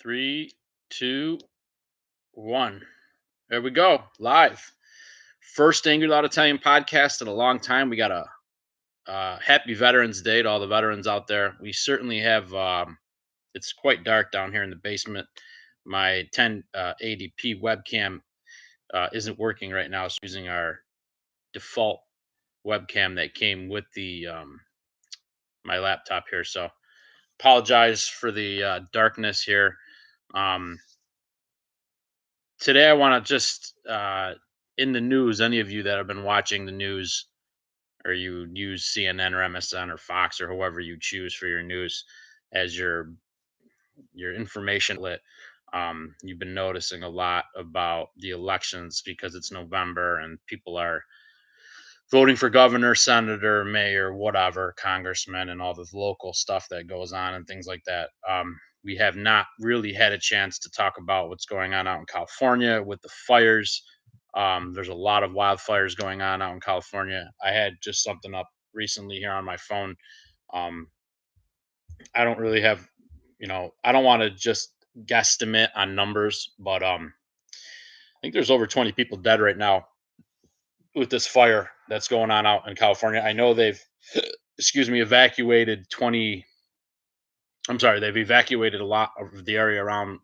Three, two, one. There we go. Live. First Angry Loud Italian podcast in a long time. We got a happy Veterans Day to all the veterans out there. We certainly have. It's quite dark down here in the basement. My 1080p webcam isn't working right now. It's using our default webcam that came with the my laptop here. So apologize for the darkness here. Um, Today I want to just in the news, any of you that have been watching the news or you use CNN or MSN or Fox or whoever you choose for your news as your information outlet, you've been noticing a lot about the elections because it's November and people are voting for governor, senator, mayor, whatever, congressman, and all the local stuff that goes on and things like that. We have not really had a chance to talk about what's going on out in California with the fires. There's a lot of wildfires going on out in California. I had just something up recently here on my phone. Um, I don't really have, I don't want to just guesstimate on numbers, but I think there's over 20 people dead right now with this fire that's going on out in California. I know they've, excuse me, evacuated 20. I'm sorry, they've evacuated a lot of the area around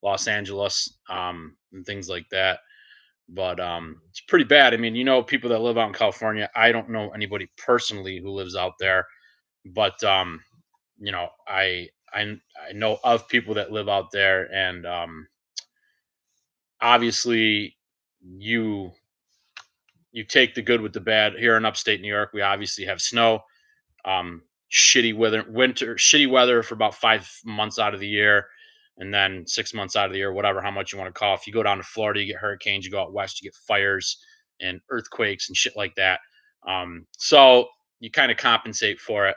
Los Angeles and things like that. But it's pretty bad. I mean, people that live out in California. I don't know anybody personally who lives out there, but I know of people that live out there, and obviously you you take the good with the bad. Here in upstate New York, we obviously have snow, shitty weather for about 5 months out of the year, and then 6 months out of the year, whatever, how much you want to call. If you go down to Florida, you get hurricanes. You go out west, you get fires and earthquakes and shit like that. So you kind of compensate for it.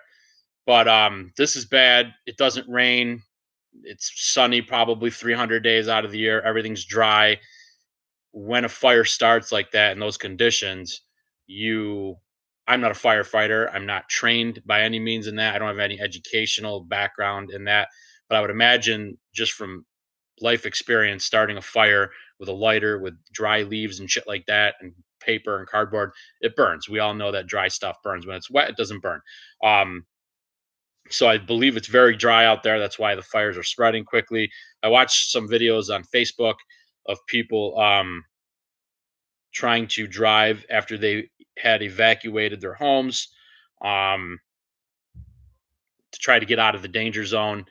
But this is bad. It doesn't rain. It's sunny probably 300 days out of the year. Everything's dry. When a fire starts like that in those conditions, you I'm not a firefighter. I'm not trained by any means in that. I don't have any educational background in that. But I would imagine just from life experience starting a fire with a lighter with dry leaves and shit like that and paper and cardboard, it burns. We all know that dry stuff burns. When it's wet, it doesn't burn. Um, so I believe it's very dry out there. That's why the fires are spreading quickly. I watched some videos on Facebook of people trying to drive after they had evacuated their homes um, to try to get out of the danger zone.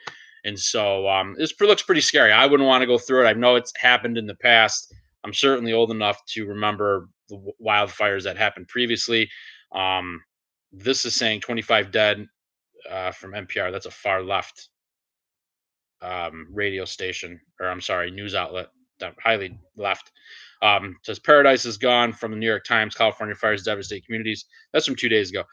And so this looks pretty scary. I wouldn't want to go through it. I know it's happened in the past. I'm certainly old enough to remember the wildfires that happened previously. Um, this is saying 25 dead from NPR. That's a far left radio station, or I'm sorry, news outlet, that highly left. Says Paradise is gone from the New York Times. California fires devastate communities. That's from 2 days ago.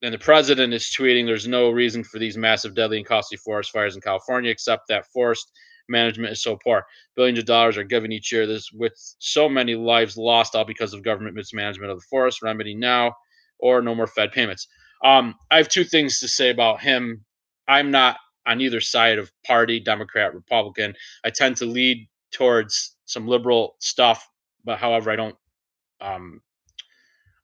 And the president is tweeting, "There's no reason for these massive, deadly, and costly forest fires in California, except that forest management is so poor. Billions of dollars are given each year. This with so many lives lost, all because of government mismanagement of the forest. Remedy now, or no more Fed payments." I have two things to say about him. I'm not on either side of party, Democrat, Republican. I tend to lead towards some liberal stuff, but however, um,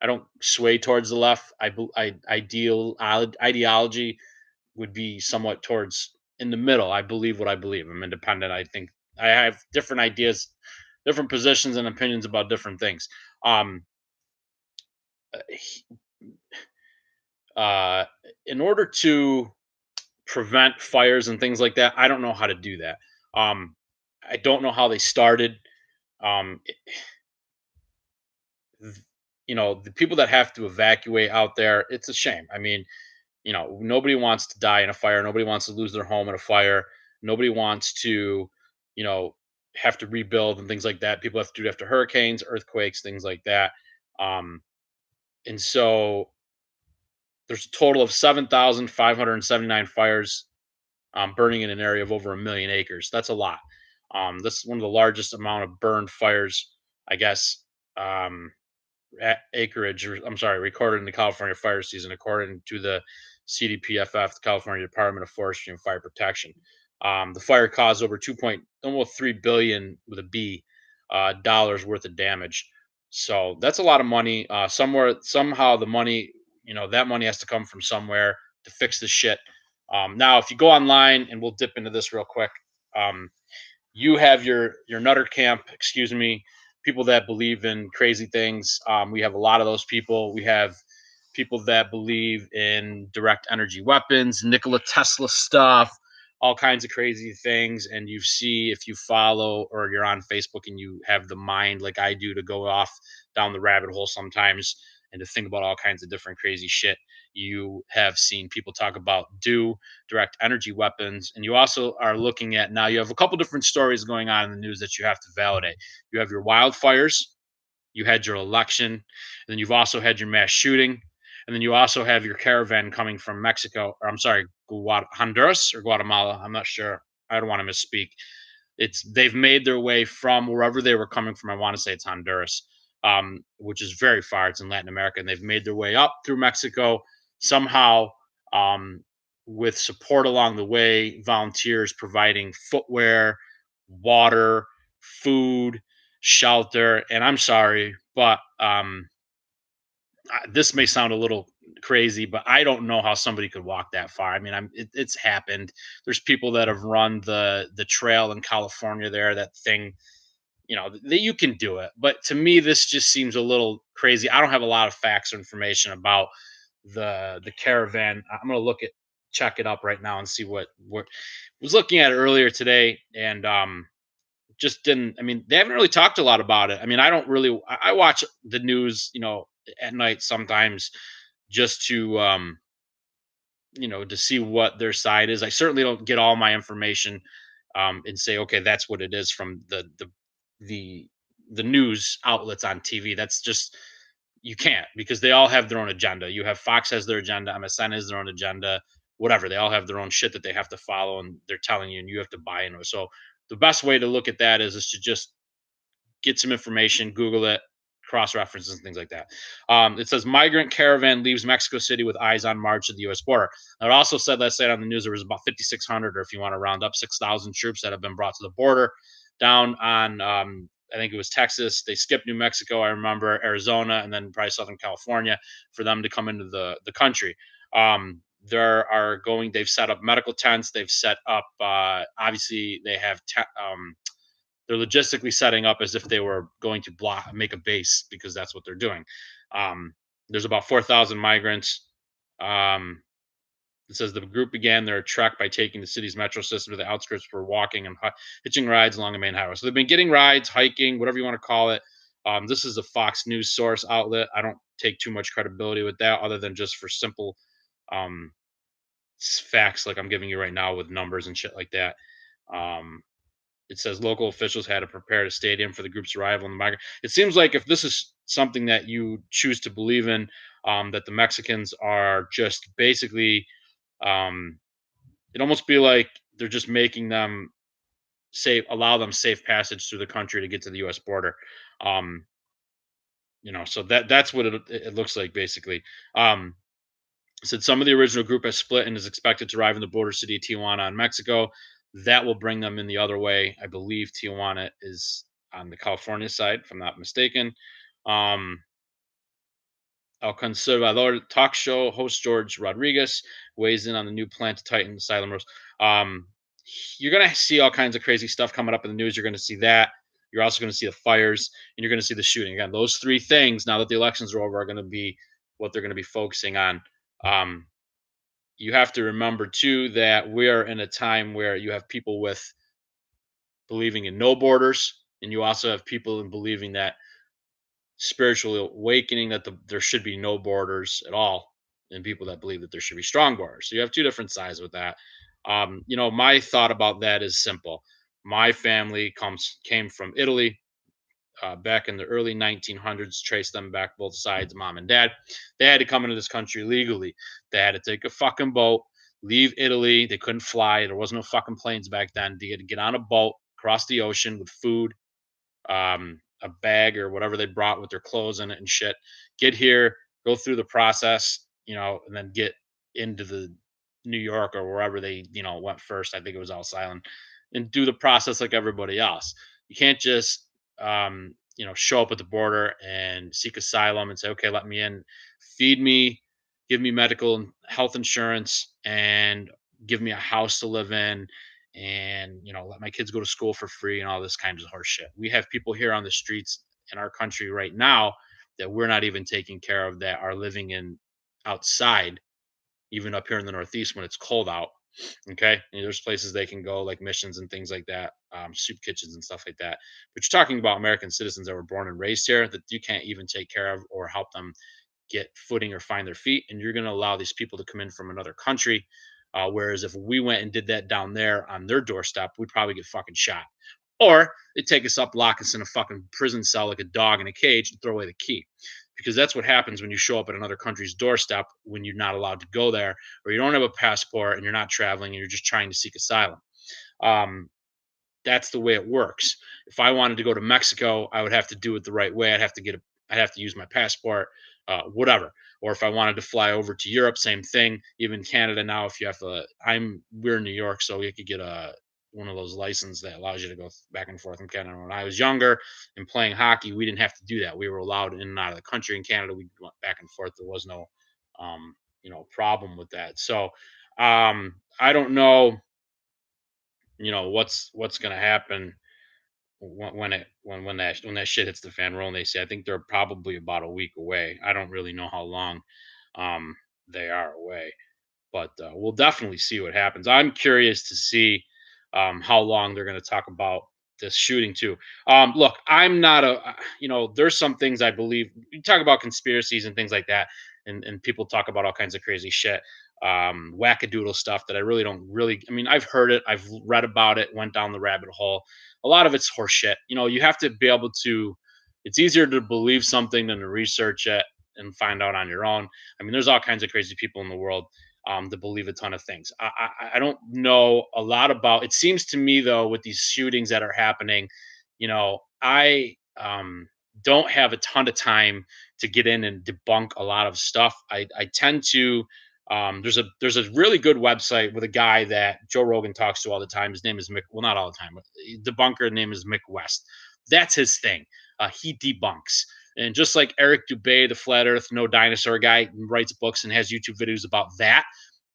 I don't sway towards the left. Ideology would be somewhat towards in the middle. I believe what I believe. I'm independent. I think I have different ideas, different positions and opinions about different things. Um, uh, in order to prevent fires and things like that, I don't know how to do that. Um, I don't know how they started. Um, the people that have to evacuate out there, it's a shame. I mean, nobody wants to die in a fire. Nobody wants to lose their home in a fire. Nobody wants to, you know, have to rebuild and things like that. People have to do after hurricanes, earthquakes, things like that. Um, and so there's a total of 7,579 fires burning in an area of over 1 million acres. That's a lot. This is one of the largest amount of burned fires, I guess, um, acreage, or I'm sorry, recorded in the California fire season, according to the CDPFF, the California Department of Forestry and Fire Protection. The fire caused over almost 3 billion with a B dollars worth of damage. So that's a lot of money. Somehow the money, that money has to come from somewhere to fix the shit. Now, if you go online, and we'll dip into this real quick, um, you have your nutter camp, excuse me, people that believe in crazy things. We have a lot of those people. We have people that believe in direct energy weapons, Nikola Tesla stuff, all kinds of crazy things. And you see, if you follow or you're on Facebook and you have the mind like I do to go off down the rabbit hole sometimes and to think about all kinds of different crazy shit, you have seen people talk about direct energy weapons. And you also are looking at, now you have a couple different stories going on in the news that you have to validate. You have your wildfires, you had your election, and then you've also had your mass shooting, and then you also have your caravan coming from Mexico, or I'm sorry, Honduras or Guatemala. I'm not sure. I don't want to misspeak. They've made their way from wherever they were coming from. I want to say it's Honduras, which is very far. It's in Latin America, and they've made their way up through Mexico somehow, um, with support along the way, volunteers providing footwear, water, food, shelter. And I'm sorry, but this may sound a little crazy, but I don't know how somebody could walk that far. I mean, it's happened. There's people that have run the trail in California there, that thing, that you can do it. But to me, this just seems a little crazy. I don't have a lot of facts or information about the caravan. I'm gonna check it up right now and see what was looking at it earlier today, and just didn't. I mean, they haven't really talked a lot about it. I mean, I don't really. I watch the news, at night sometimes, just to see what their side is. I certainly don't get all my information, and say, okay, that's what it is from the the news outlets on TV. That's just, you can't, because they all have their own agenda. You have Fox has their agenda, MSN has their own agenda, whatever. They all have their own shit that they have to follow, and they're telling you, and you have to buy into it. So the best way to look at that is to just get some information, Google it, cross references, and things like that. It says migrant caravan leaves Mexico City with eyes on march to the U.S. border. Now, it also said last night on the news there was about 5,600, or if you want to round up, 6,000 troops that have been brought to the border down on, I think it was Texas. They skipped New Mexico, I remember, Arizona, and then probably Southern California for them to come into the country. They've set up medical tents. They've set up, obviously, they're logistically setting up as if they were going to make a base, because that's what they're doing. Um, there's about 4,000 migrants. Um, it says the group began their trek by taking the city's metro system to the outskirts for walking and hitching rides along the main highway. So they've been getting rides, hiking, whatever you want to call it. This is a Fox News source outlet. I don't take too much credibility with that, other than just for simple um, facts like I'm giving you right now with numbers and shit like that. Um, it says local officials had to prepare a stadium for the group's arrival in the migrant. It seems like, if this is something that you choose to believe in, that the Mexicans are just basically, um, it almost be like they're just making them allow them safe passage through the country to get to the U.S. border. Um, so that's what it looks like basically. Um, said some of the original group has split and is expected to arrive in the border city of Tijuana in Mexico. That will bring them in the other way. I believe Tijuana is on the California side, if I'm not mistaken. Um, El Conservador talk show host George Rodriguez weighs in on the new plan to tighten asylum rules. Um, you're going to see all kinds of crazy stuff coming up in the news. You're going to see that. You're also going to see the fires, and you're going to see the shooting. Again, those three things, now that the elections are over, are going to be what they're going to be focusing on. You have to remember too that we are in a time where you have people with believing in no borders, and you also have people in believing that spiritual awakening, that there should be no borders at all, and people that believe that there should be strong borders. So you have two different sides with that. My thought about that is simple. My family came from Italy, back in the early 1900s, trace them back both sides, mom and dad. They had to come into this country legally. They had to take a fucking boat, leave Italy. They couldn't fly. There was no fucking planes back then. They had to get on a boat, cross the ocean with food, a bag or whatever they brought with their clothes in it and shit. Get here, go through the process, and then get into New York or wherever they, went first. I think it was Ellis Island, and do the process like everybody else. You can't just, show up at the border and seek asylum and say, okay, let me in, feed me, give me medical and health insurance, and give me a house to live in, and let my kids go to school for free and all this kind of horse shit. We have people here on the streets in our country right now that we're not even taking care of, that are living in outside, even up here in the Northeast when it's cold out. Okay. And there's places they can go, like missions and things like that, soup kitchens and stuff like that. But you're talking about American citizens that were born and raised here that you can't even take care of or help them get footing or find their feet. And you're going to allow these people to come in from another country. Whereas if we went and did that down there on their doorstep, we'd probably get fucking shot. Or they'd take us up, lock us in a fucking prison cell like a dog in a cage, and throw away the key. Because that's what happens when you show up at another country's doorstep when you're not allowed to go there, or you don't have a passport and you're not traveling and you're just trying to seek asylum. Um, that's the way it works. If I wanted to go to Mexico, I would have to do it the right way. I'd have to use my passport, whatever. Or if I wanted to fly over to Europe, same thing. Even Canada now, if you have a, we're in New York, so you could get a one of those licenses that allows you to go back and forth in Canada. When I was younger and playing hockey, we didn't have to do that. We were allowed in and out of the country. In Canada, we went back and forth. There was no, problem with that. So, I don't know, what's going to happen when that shit hits the fan. Roll, and they say, I think they're probably about a week away. I don't really know how long um they are away, but we'll definitely see what happens. I'm curious to see how long they're going to talk about this shooting too. Look, I'm not there's some things I believe. You talk about conspiracies and things like that, and people talk about all kinds of crazy shit, wackadoodle stuff that I really don't really. I mean, I've heard it, I've read about it, went down the rabbit hole. A lot of it's horseshit. You have to be able to. It's easier to believe something than to research it and find out on your own. I mean, there's all kinds of crazy people in the world to believe a ton of things. I don't know a lot about. It seems to me though, with these shootings that are happening, I don't have a ton of time to get in and debunk a lot of stuff. I tend to. There's a really good website with a guy that Joe Rogan talks to all the time. His name is Mick. Well, not all the time. But debunker name is Mick West. That's his thing. He debunks. And just like Eric Dubay, the flat earth, no dinosaur guy, writes books and has YouTube videos about that,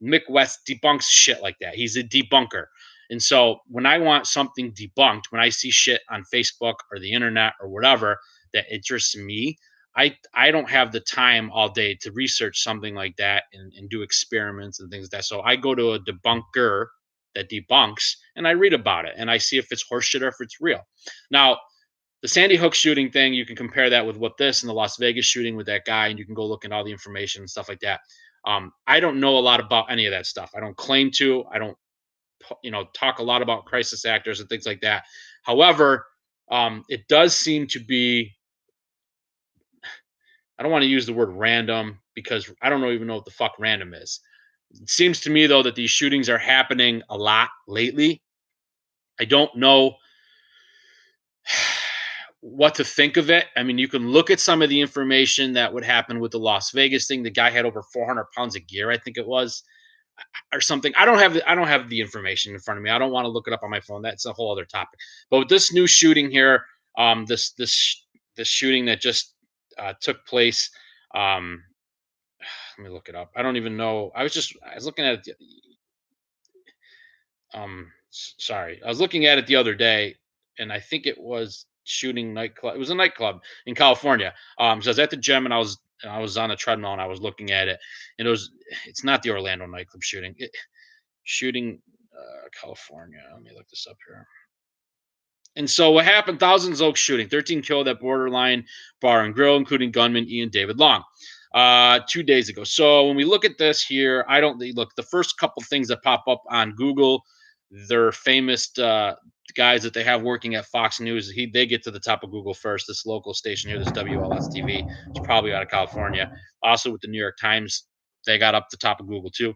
Mick West debunks shit like that. He's a debunker. And so when I want something debunked, when I see shit on Facebook or the internet or whatever that interests me, I don't have the time all day to research something like that and do experiments and things like that. So I go to a debunker that debunks and I read about it and I see if it's horseshit or if it's real. Now, the Sandy Hook shooting thing, you can compare that with what this and the Las Vegas shooting with that guy, and you can go look at all the information and stuff like that. I don't know a lot about any of that stuff. I don't claim to. I don't, talk a lot about crisis actors and things like that. However, it does seem to be. I don't want to use the word random because I don't even know what the fuck random is. It seems to me though that these shootings are happening a lot lately. I don't know what to think of it. I mean, you can look at some of the information that would happen with the Las Vegas thing. The guy had over 400 pounds of gear, I think it was, or something. I don't have the information in front of me. I don't want to look it up on my phone. That's a whole other topic. But with this new shooting here, this shooting that just took place. Um, Let me look it up. I don't even know. I was looking at it. Sorry, I was looking at it the other day, and I think it was shooting nightclub. It was a nightclub in California. So I was at the gym, and I was on a treadmill, and I was looking at it, and it's not the Orlando nightclub shooting. Shooting, California. Let me look this up here. And so what happened? Thousands Oaks shooting, 13 killed at Borderline Bar and Grill, including gunman Ian David Long. 2 days ago. So when we look at this here, I don't look. The first couple things that pop up on Google, their famous guys that they have working at Fox News, they get to the top of Google first. This local station here, this WLS TV, it's probably out of California. Also with the New York Times, they got up the top of Google too.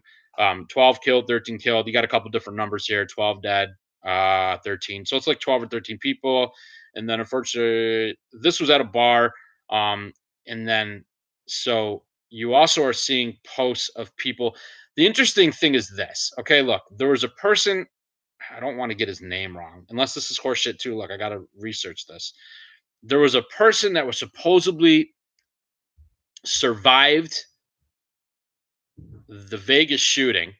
12 killed, 13 killed. You got a couple different numbers here. 12 dead, 13. So it's like 12 or 13 people. And then unfortunately, this was at a bar. And then so you also are seeing posts of people. The interesting thing is this. Okay, look, there was a person. I don't want to get his name wrong, unless this is horseshit too. Look, I got to research this. There was a person that was supposedly survived the Vegas shooting,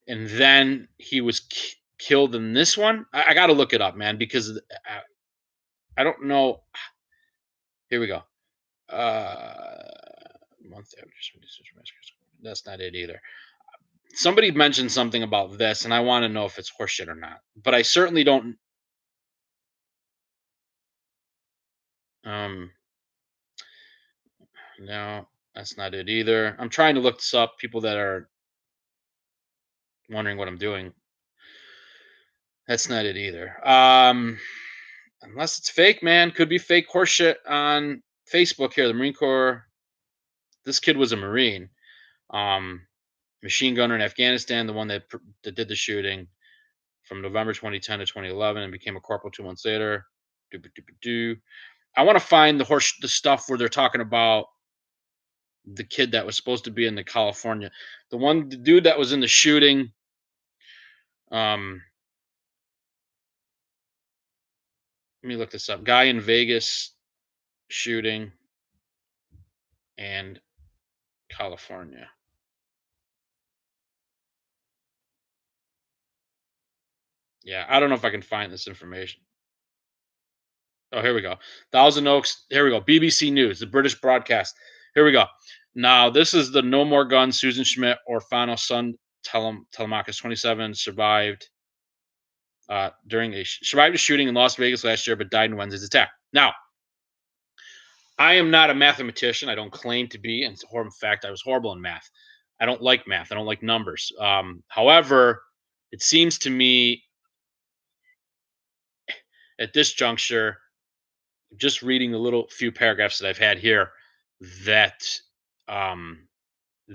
and then he was killed in this one. I got to look it up, man, because I don't know. Here we go. Month after that's not it either. Somebody mentioned something about this, and I want to know if it's horseshit or not. But I certainly don't. Um, no, that's not it either. I'm trying to look this up. People that are wondering what I'm doing. That's not it either. Unless it's fake, man. Could be fake horseshit on Facebook here. The Marine Corps. This kid was a Marine. Um, machine gunner in Afghanistan, the one that did the shooting from November 2010 to 2011, and became a corporal 2 months later. I want to find the stuff where they're talking about the kid that was supposed to be in the California, the dude that was in the shooting. Um, let me look this up. Guy in Vegas shooting and California. Yeah, I don't know if I can find this information. Oh, here we go. Thousand Oaks. Here we go. BBC News, the British broadcast. Here we go. Now, this is the No More Guns. Susan Schmidt, Orfano son Telemachus, 27, survived survived a shooting in Las Vegas last year, but died in Wednesday's attack. Now, I am not a mathematician. I don't claim to be. And in fact, I was horrible in math. I don't like math. I don't like numbers. However, it seems to me at this juncture, just reading the little few paragraphs that I've had here, that um,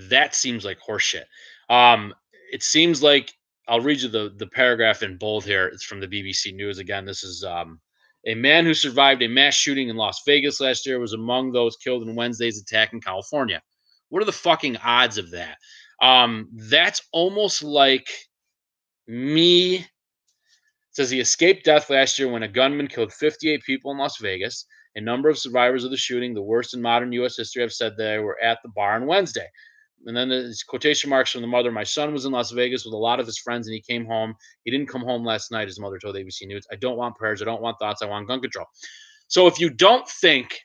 that seems like horseshit. Um, it seems like I'll read you the paragraph in bold here. It's from the BBC News again. This is a man who survived a mass shooting in Las Vegas last year was among those killed in Wednesday's attack in California. What are the fucking odds of that? That's almost like me. Says he escaped death last year when a gunman killed 58 people in Las Vegas. A number of survivors of the shooting, the worst in modern U.S. history, have said they were at the bar on Wednesday. And then there's quotation marks from the mother. My son was in Las Vegas with a lot of his friends and he came home. He didn't come home last night, his mother told ABC News. I don't want prayers. I don't want thoughts. I want gun control. So if you don't think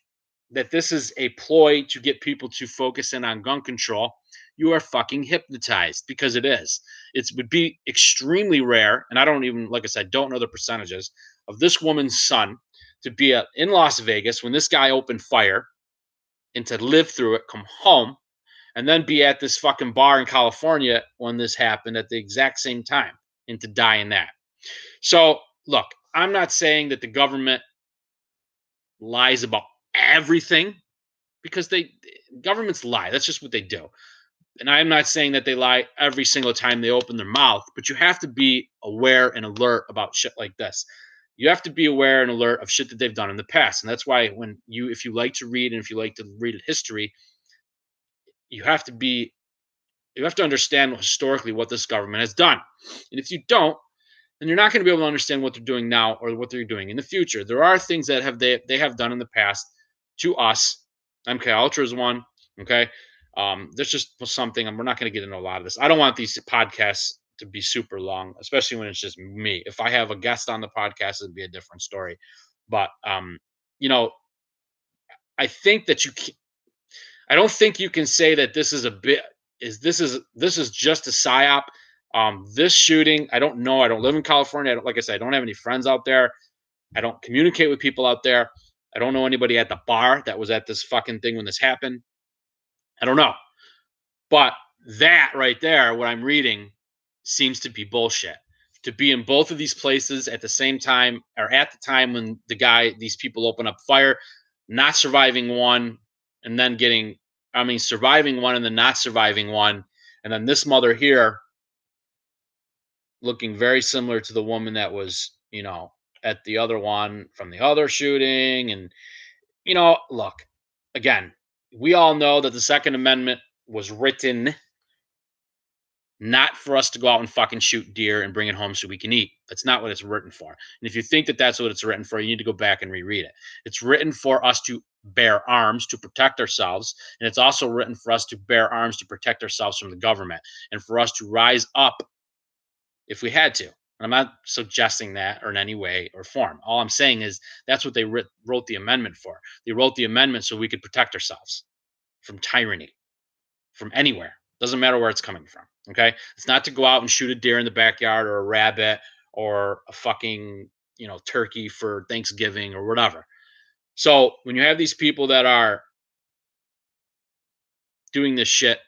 that this is a ploy to get people to focus in on gun control, you are fucking hypnotized because it is. It would be extremely rare, and I don't even, like I said, don't know the percentages of this woman's son to be in Las Vegas when this guy opened fire and to live through it, come home, and then be at this fucking bar in California when this happened at the exact same time and to die in that. So, look, I'm not saying that the government lies about everything because governments lie. That's just what they do. And I'm not saying that they lie every single time they open their mouth, but you have to be aware and alert about shit like this. You have to be aware and alert of shit that they've done in the past. And that's why if you like to read and if you like to read history, you have to be you have to understand historically what this government has done. And if you don't, then you're not going to be able to understand what they're doing now or what they're doing in the future. There are things that they have done in the past to us. MK Ultra is one. Okay. There's just something, and we're not going to get into a lot of this. I don't want these podcasts to be super long, especially when it's just me. If I have a guest on the podcast, it'd be a different story. But you know, I think that I don't think you can say that this is a bit. This is just a psyop. This shooting, I don't know. I don't live in California. Like I said, I don't have any friends out there. I don't communicate with people out there. I don't know anybody at the bar that was at this fucking thing when this happened. I don't know. But that right there, what I'm reading, seems to be bullshit. To be in both of these places at the same time, or at the time when these people open up fire, not surviving one, and then surviving one and then not surviving one. And then this mother here looking very similar to the woman that was, at the other one from the other shooting. And, look, again, we all know that the Second Amendment was written not for us to go out and fucking shoot deer and bring it home so we can eat. That's not what it's written for. And if you think that that's what it's written for, you need to go back and reread it. It's written for us to bear arms to protect ourselves. And it's also written for us to bear arms to protect ourselves from the government and for us to rise up if we had to. And I'm not suggesting that or in any way or form. All I'm saying is that's what they wrote the amendment for. They wrote the amendment so we could protect ourselves from tyranny, from anywhere. Doesn't matter where it's coming from. Okay. It's not to go out and shoot a deer in the backyard or a rabbit or a fucking, turkey for Thanksgiving or whatever. So when you have these people that are doing this shit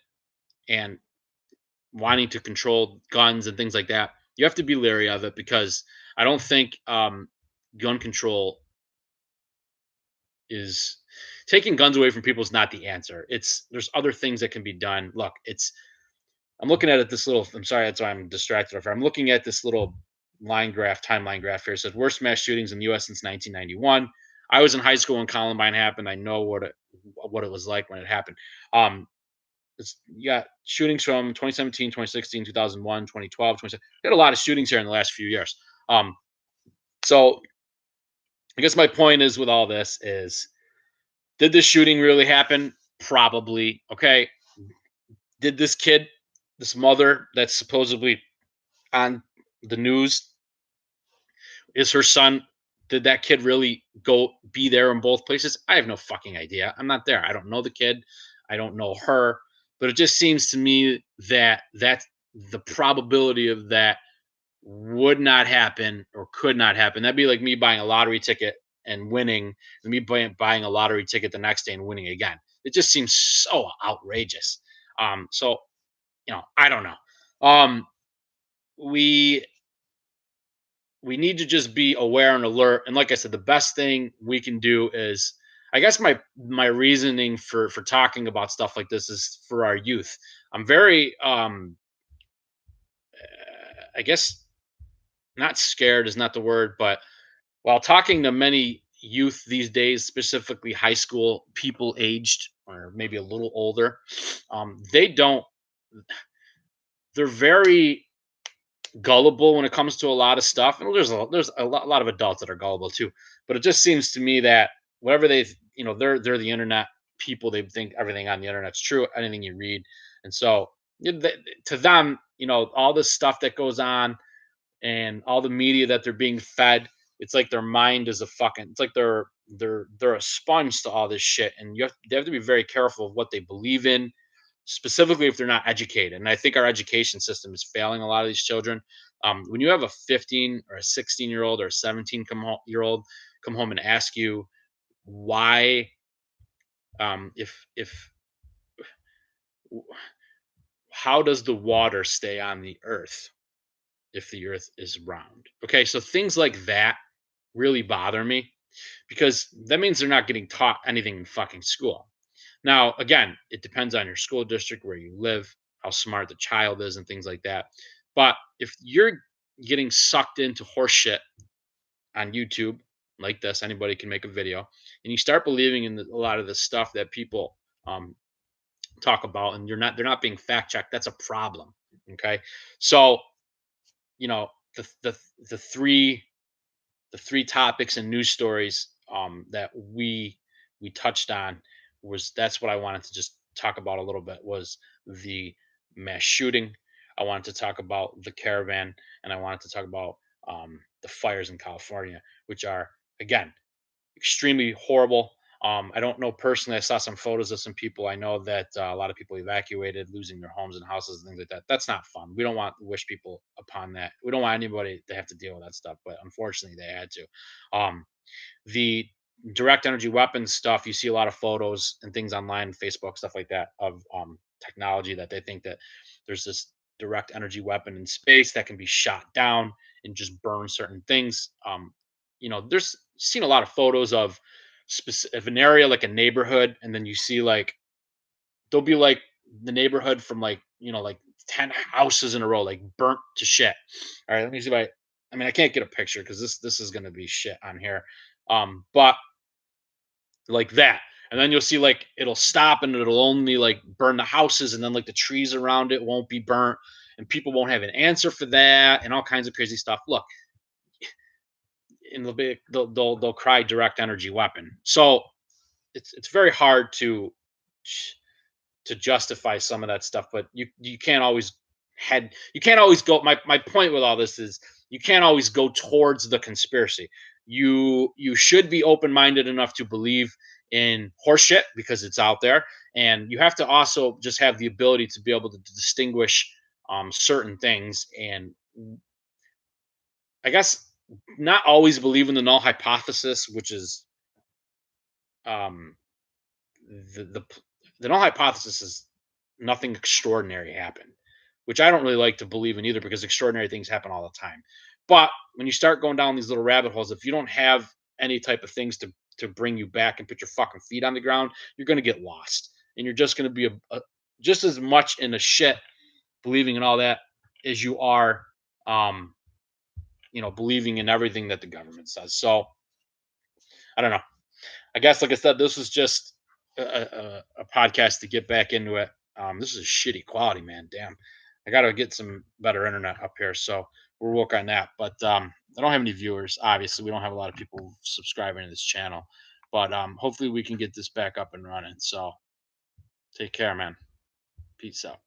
and wanting to control guns and things like that, you have to be leery of it because I don't think gun control is taking guns away from people is not the answer. There's other things that can be done. Look, I'm looking at it this little. I'm sorry, that's why I'm distracted. I'm looking at this little timeline graph here. It says worst mass shootings in the U.S. since 1991. I was in high school when Columbine happened. I know what it was like when it happened. You got shootings from 2017, 2016, 2001, 2012, 2017. We had a lot of shootings here in the last few years. So I guess my point is with all this is, did this shooting really happen? Probably. Okay. Did this mother that's supposedly on the news, is her son, did that kid really go be there in both places? I have no fucking idea. I'm not there. I don't know the kid. I don't know her. But it just seems to me that that's the probability of that would not happen or could not happen. That'd be like me buying a lottery ticket and winning, and me buying a lottery ticket the next day and winning again. It just seems so outrageous. So I don't know. We we need to just be aware and alert. And like I said, the best thing we can do is, I guess my reasoning for talking about stuff like this is for our youth. I'm very I guess not scared is not the word, but while talking to many youth these days, specifically high school people aged or maybe a little older, they don't. They're very gullible when it comes to a lot of stuff. And there's a lot of adults that are gullible too. But it just seems to me that whatever they're the internet people. They think everything on the internet's true, anything you read, and so to them, all this stuff that goes on and all the media that they're being fed, it's like their mind is it's like they're a sponge to all this shit, and they have to be very careful of what they believe in, specifically if they're not educated. And I think our education system is failing a lot of these children. When you have a 15 or a 16-year-old or a 17-year-old come home and ask you why, if how does the water stay on the earth if the earth is round? Okay, so things like that really bother me because that means they're not getting taught anything in fucking school. Now, again, it depends on your school district, where you live, how smart the child is, and things like that. But if you're getting sucked into horseshit on YouTube like this, anybody can make a video, and you start believing in a lot of the stuff that people talk about, and they're not being fact checked. That's a problem. Okay, so you know the the the three topics and news stories that we touched on, that's what I wanted to just talk about a little bit, was the mass shooting. I wanted to talk about the caravan, and I wanted to talk about the fires in California, which are, again, extremely horrible. I don't know personally. I saw some photos of some people. I know that a lot of people evacuated, losing their homes and houses and things like that. That's not fun. We don't want to wish people upon that. We don't want anybody to have to deal with that stuff. But unfortunately, they had to. The direct energy weapons stuff, you see a lot of photos and things online, Facebook, stuff like that, of technology that they think that there's this direct energy weapon in space that can be shot down and just burn certain things. There's seen a lot of photos of an area like a neighborhood, and then you see like there'll be like the neighborhood from like like 10 houses in a row like burnt to shit. All right, let me see if I mean, I can't get a picture because this is going to be shit on here. But like that, and then you'll see like it'll stop and it'll only like burn the houses, and then like the trees around it won't be burnt, and people won't have an answer for that and all kinds of crazy stuff. Look, and they'll cry direct energy weapon. So it's very hard to justify some of that stuff, but you can't always you can't always go. My point with all this is you can't always go towards the conspiracy. You should be open minded enough to believe in horseshit because it's out there, and you have to also just have the ability to be able to distinguish certain things. And I guess not always believe in the null hypothesis, which is um, the the the null hypothesis is nothing extraordinary happened, which I don't really like to believe in either because extraordinary things happen all the time. But when you start going down these little rabbit holes, if you don't have any type of things to bring you back and put your fucking feet on the ground, you're going to get lost, and you're just going to be just as much in a shit believing in all that as you are, um, believing in everything that the government says. So I don't know. I guess, like I said, this was just a podcast to get back into it. This is shitty quality, man. Damn, I got to get some better internet up here, so we'll work on that. But I don't have any viewers. Obviously, we don't have a lot of people subscribing to this channel, but hopefully we can get this back up and running. So take care, man. Peace out.